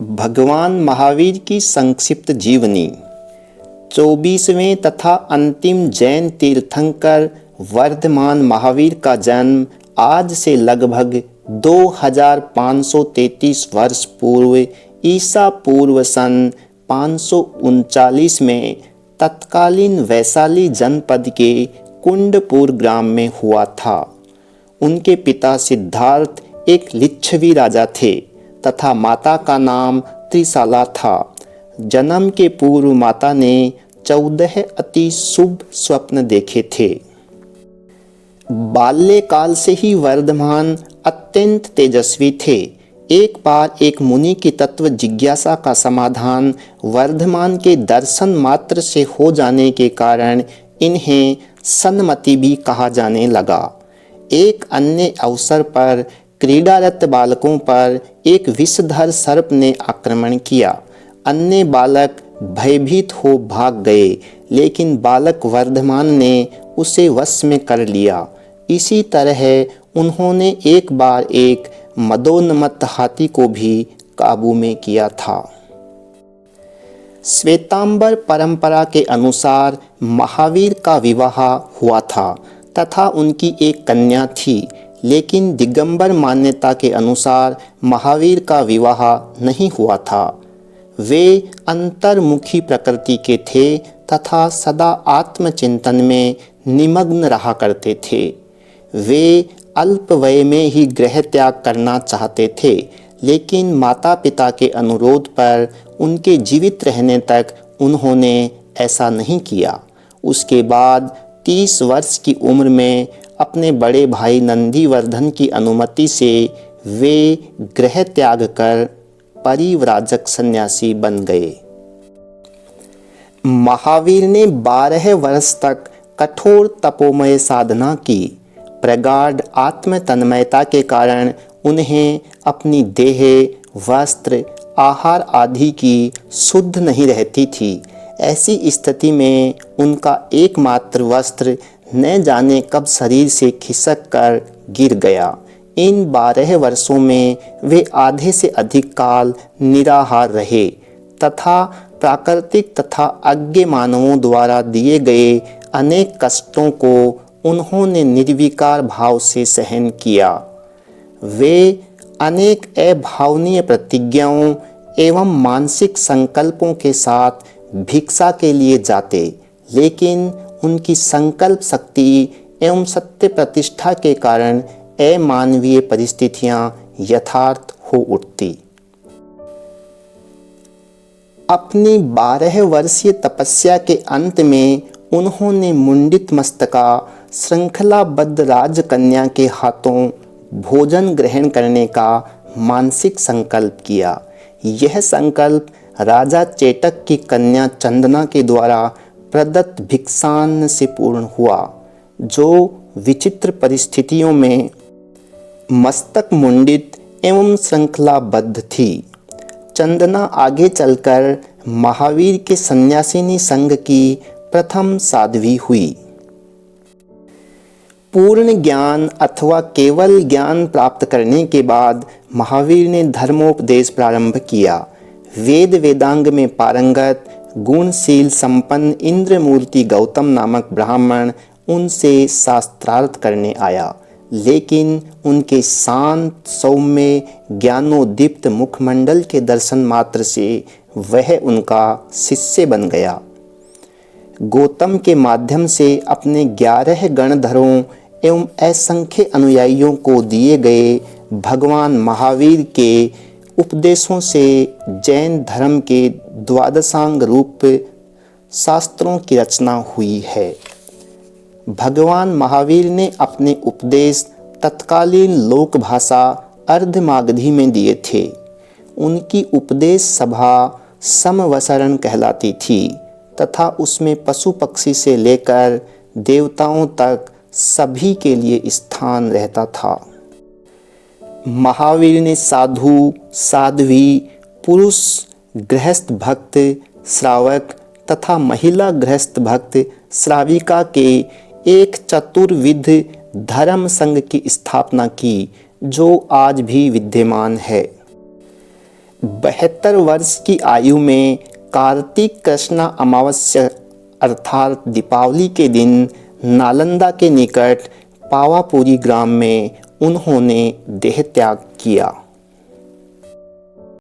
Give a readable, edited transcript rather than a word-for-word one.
भगवान महावीर की संक्षिप्त जीवनी। 24वें तथा अंतिम जैन तीर्थंकर वर्धमान महावीर का जन्म आज से लगभग 2533 वर्ष पूर्व ईसा पूर्व सन 539 में तत्कालीन वैशाली जनपद के कुंडपुर ग्राम में हुआ था। उनके पिता सिद्धार्थ एक लिच्छवी राजा थे तथा माता का नाम त्रिशाला था। जन्म के पूर्व माता ने 14 अति शुभ स्वप्न देखे थे। बाल्यकाल से ही वर्धमान अत्यंत तेजस्वी थे। एक बार एक मुनि की तत्व जिज्ञासा का समाधान वर्धमान के दर्शन मात्र से हो जाने के कारण इन्हें सन्मति भी कहा जाने लगा। एक अन्य अवसर पर क्रीड़ारत बालकों पर एक विषधर सर्प ने आक्रमण किया। अन्य बालक भयभीत हो भाग गए, लेकिन बालक वर्धमान ने उसे वश में कर लिया। इसी तरह उन्होंने एक बार एक मदोन्मत्त हाथी को भी काबू में किया था। श्वेतांबर परंपरा के अनुसार महावीर का विवाह हुआ था तथा उनकी एक कन्या थी, लेकिन दिगंबर मान्यता के अनुसार महावीर का विवाह नहीं हुआ था। वे अंतर्मुखी प्रकृति के थे तथा सदा आत्मचिंतन में निमग्न रहा करते थे। वे अल्प वय में ही गृह त्याग करना चाहते थे, लेकिन माता पिता के अनुरोध पर उनके जीवित रहने तक उन्होंने ऐसा नहीं किया। उसके बाद 30 वर्ष की उम्र में अपने बड़े भाई नंदीवर्धन की अनुमति से वे गृह त्याग कर परिव्राजक सन्यासी बन गए। महावीर ने 12 वर्ष तक कठोर तपोमय साधना की। प्रगाढ़ आत्म तन्मयता के कारण उन्हें अपनी देह, वस्त्र, आहार आदि की शुद्ध नहीं रहती थी। ऐसी स्थिति में उनका एकमात्र वस्त्र न जाने कब शरीर से खिसक कर गिर गया। इन 12 वर्षों में वे आधे से अधिक काल निराहार रहे तथा प्राकृतिक तथा अज्ञ मानवों द्वारा दिए गए अनेक कष्टों को उन्होंने निर्विकार भाव से सहन किया। वे अनेक अभावनीय प्रतिज्ञाओं एवं मानसिक संकल्पों के साथ भिक्षा के लिए जाते, लेकिन उनकी संकल्प शक्ति एवं सत्य प्रतिष्ठा के कारण अमानवीय परिस्थितियां यथार्थ हो उठती। अपनी 12 वर्षीय तपस्या के अंत में उन्होंने मुंडित मस्तका श्रृंखलाबद्ध राजकन्या के हाथों भोजन ग्रहण करने का मानसिक संकल्प किया। यह संकल्प राजा चेटक की कन्या चंदना के द्वारा प्रदत्त भिक्षान्न से पूर्ण हुआ, जो विचित्र परिस्थितियों में मस्तक मुंडित एवं श्रृंखलाबद्ध थी। चंदना आगे चलकर महावीर के सन्यासिनी संघ की प्रथम साध्वी हुई। पूर्ण ज्ञान अथवा केवल ज्ञान प्राप्त करने के बाद महावीर ने धर्मोपदेश प्रारंभ किया। वेद वेदांग में पारंगत गुणशील संपन्न इंद्रमूर्ति गौतम नामक ब्राह्मण उनसे शास्त्रार्थ करने आया, लेकिन उनके शांत सौम्य ज्ञानोदीप्त मुखमंडल के दर्शन मात्र से वह उनका शिष्य बन गया। गौतम के माध्यम से अपने 11 गणधरों एवं असंख्य अनुयायियों को दिए गए भगवान महावीर के उपदेशों से जैन धर्म के द्वादशांग रूप शास्त्रों की रचना हुई है। भगवान महावीर ने अपने उपदेश तत्कालीन लोक भाषा अर्धमागधी में दिए थे। उनकी उपदेश सभा समवसरण कहलाती थी तथा उसमें पशु पक्षी से लेकर देवताओं तक सभी के लिए स्थान रहता था। महावीर ने साधु, साध्वी, पुरुष गृहस्थ भक्त श्रावक तथा महिला गृहस्थ भक्त श्राविका के एक चतुर्विध धर्म संघ की स्थापना की, जो आज भी विद्यमान है। 72 वर्ष की आयु में कार्तिक कृष्णा अमावस्या अर्थात दीपावली के दिन नालंदा के निकट पावापुरी ग्राम में उन्होंने देह त्याग किया।